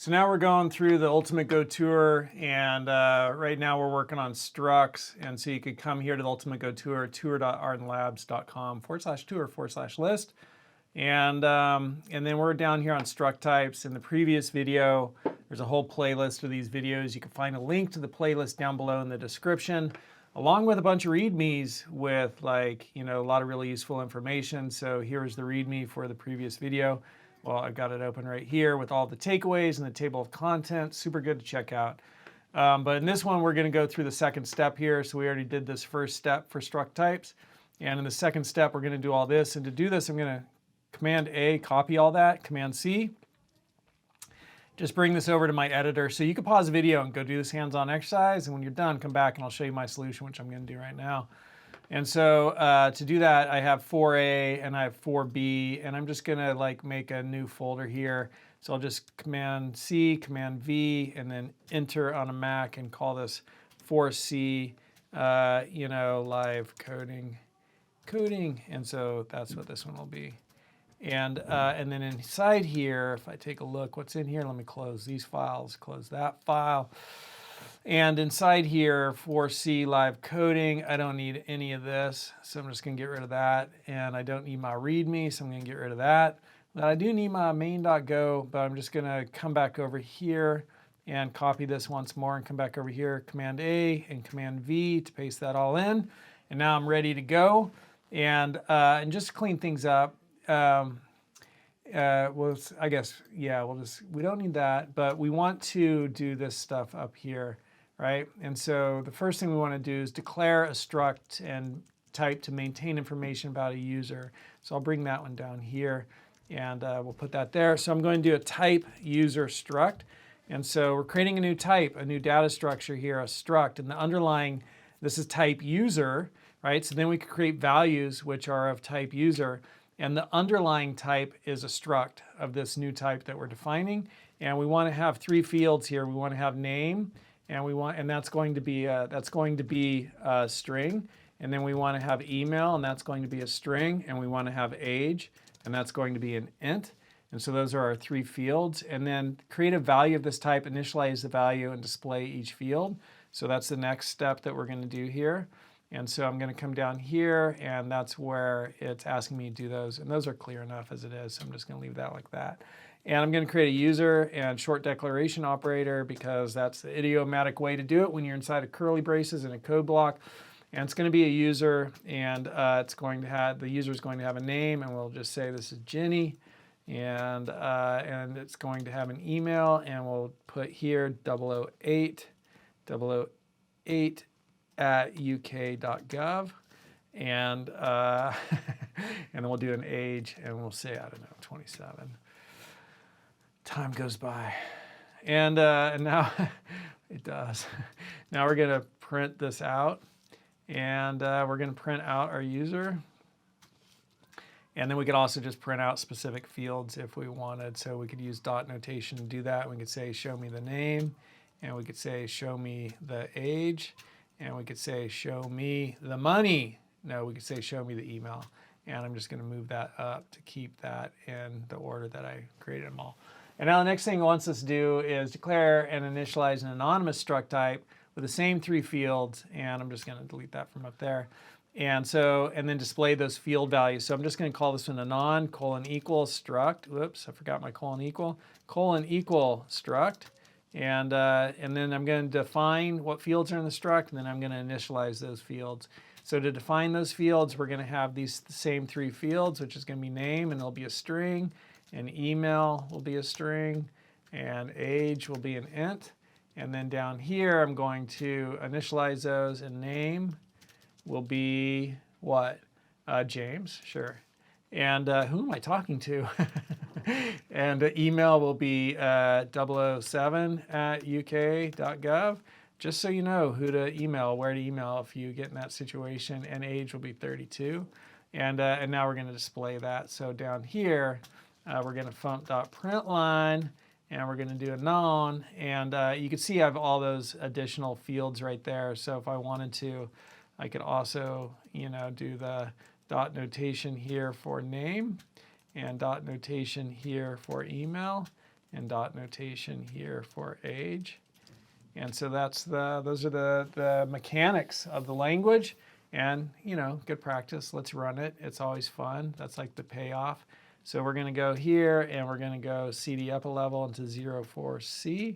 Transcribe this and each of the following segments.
So now we're going through the Ultimate Go Tour, and right now we're working on structs. And so you could come here to the Ultimate Go Tour, tour.ardenlabs.com/tour/list. And then we're down here on struct types. In the previous video, there's a whole playlist of these videos. You can find a link to the playlist down below in the description, along with a bunch of readmes with a lot of really useful information. So here's the readme for the previous video. Well, I've got it open right here with all the takeaways and the table of contents. Super good to check out. But in this one, we're going to go through the second step here. So we already did this first step for struct types. And in the second step, we're going to do all this. And to do this, I'm going to Command A, copy all that, Command C. Just bring this over to my editor. So you can pause the video and go do this hands-on exercise. And when you're done, come back and I'll show you my solution, which I'm going to do right now. And so to do that, I have 4A and I have 4B, and I'm just going to make a new folder here. So I'll just Command C, Command V, and then Enter on a Mac and call this 4C, live coding. And so that's what this one will be. And then inside here, if I take a look, what's in here? Let me close these files, close that file. And inside here, 4C live coding, I don't need any of this, so I'm just going to get rid of that. And I don't need my README, so I'm going to get rid of that. But I do need my main.go, but I'm just going to come back over here and copy this once more and come back over here, Command A and Command V to paste that all in. And now I'm ready to go. And just to clean things up, we don't need that, but we want to do this stuff up here. Right? And so the first thing we want to do is declare a struct and type to maintain information about a user. So I'll bring that one down here and we'll put that there. So I'm going to do a type user struct. And so we're creating a new type, a new data structure here, a struct. And the underlying, this is type user, right? So then we could create values which are of type user. And the underlying type is a struct of this new type that we're defining. And we want to have three fields here. We want to have name, and that's going to be a string, and then we want to have email, and that's going to be a string, and we want to have age, and that's going to be an int. And so those are our three fields. And then create a value of this type, initialize the value, and display each field. So that's the next step that we're going to do here. And so I'm going to come down here, and that's where it's asking me to do those. And those are clear enough as it is, so I'm just going to leave that like that. And I'm going to create a user and short declaration operator because that's the idiomatic way to do it when you're inside of curly braces in a code block. And it's going to be a user, and the user is going to have a name, and we'll just say this is Jenny. And it's going to have an email, and we'll put here 008 at uk.gov. And, and then we'll do an age, and we'll say, I don't know, 27. Time goes by, and now it does. Now we're going to print this out, and we're going to print out our user. And then we could also just print out specific fields if we wanted. So we could use dot notation to do that. We could say, show me the name, and we could say, show me the age, and we could say, show me the money. No, we could say, show me the email. And I'm just going to move that up to keep that in the order that I created them all. And now the next thing it wants us to do is declare and initialize an anonymous struct type with the same three fields. And I'm just going to delete that from up there. And then display those field values. So I'm just going to call this one anon : equal struct. Whoops, I forgot my : equal struct. And then I'm going to define what fields are in the struct, and then I'm going to initialize those fields. So to define those fields, we're going to have the same three fields, which is going to be name, and it'll be a string, and email will be a string, and age will be an int. And then down here, I'm going to initialize those, and name will be what? James, sure. And who am I talking to? And email will be 007 at uk.gov. Just so you know who to email, where to email if you get in that situation. And age will be 32. And now we're going to display that. So down here, we're going to func.println, and we're going to do a non. And you can see I have all those additional fields right there. So if I wanted to, I could also, do the dot notation here for name, and dot notation here for email, and dot notation here for age. And so those are the mechanics of the language. And, good practice. Let's run it. It's always fun. That's like the payoff. So we're going to go here, and we're going to go cd up a level into 04C,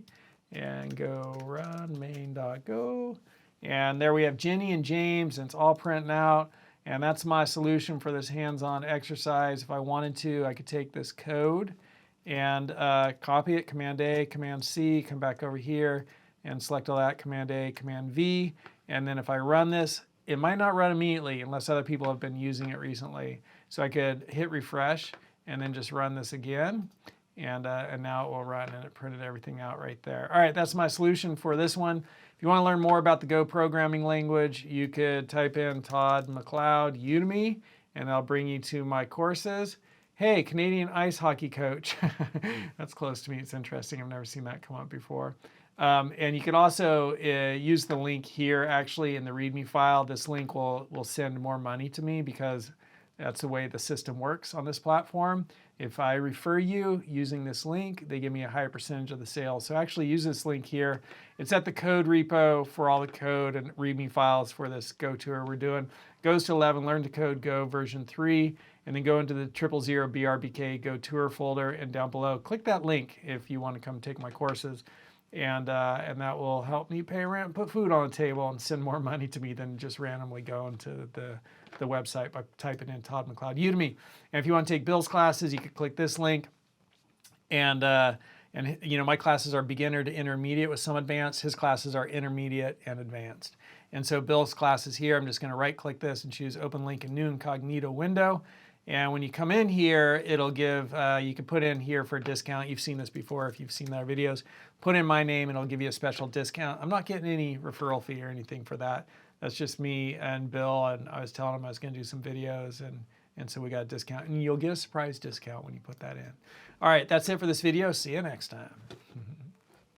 and go run main.go. And there we have Jenny and James, and it's all printing out. And that's my solution for this hands-on exercise. If I wanted to, I could take this code and copy it, Command-A, Command-C, come back over here, and select all that, Command-A, Command-V. And then if I run this, it might not run immediately unless other people have been using it recently. So I could hit refresh and then just run this again. And now it will run, and it printed everything out right there. All right, that's my solution for this one. If you want to learn more about the Go programming language, you could type in Todd McLeod Udemy, and I'll bring you to my courses. Hey, Canadian ice hockey coach. That's close to me. It's interesting. I've never seen that come up before. And you can also use the link here, actually, in the README file. This link will send more money to me because that's the way the system works on this platform. If I refer you using this link, they give me a higher percentage of the sales. So actually use this link here. It's at the code repo for all the code and README files for this Go tour we're doing. Goes to 11, Learn to Code Go version 3, and then go into the 000 BRBK Go tour folder, and down below, click that link if you want to come take my courses. And that will help me pay rent, put food on the table, and send more money to me than just randomly going to the website by typing in Todd McLeod Udemy. And if you want to take Bill's classes, you can click this link. And my classes are beginner to intermediate with some advanced. His classes are intermediate and advanced. And so Bill's classes here, I'm just going to right-click this and choose Open Link in New Incognito window. And when you come in here, it'll give, you can put in here for a discount. You've seen this before if you've seen our videos. Put in my name and it'll give you a special discount. I'm not getting any referral fee or anything for that. That's just me and Bill, and I was telling him I was going to do some videos, and so we got a discount. And you'll get a surprise discount when you put that in. All right, that's it for this video. See you next time.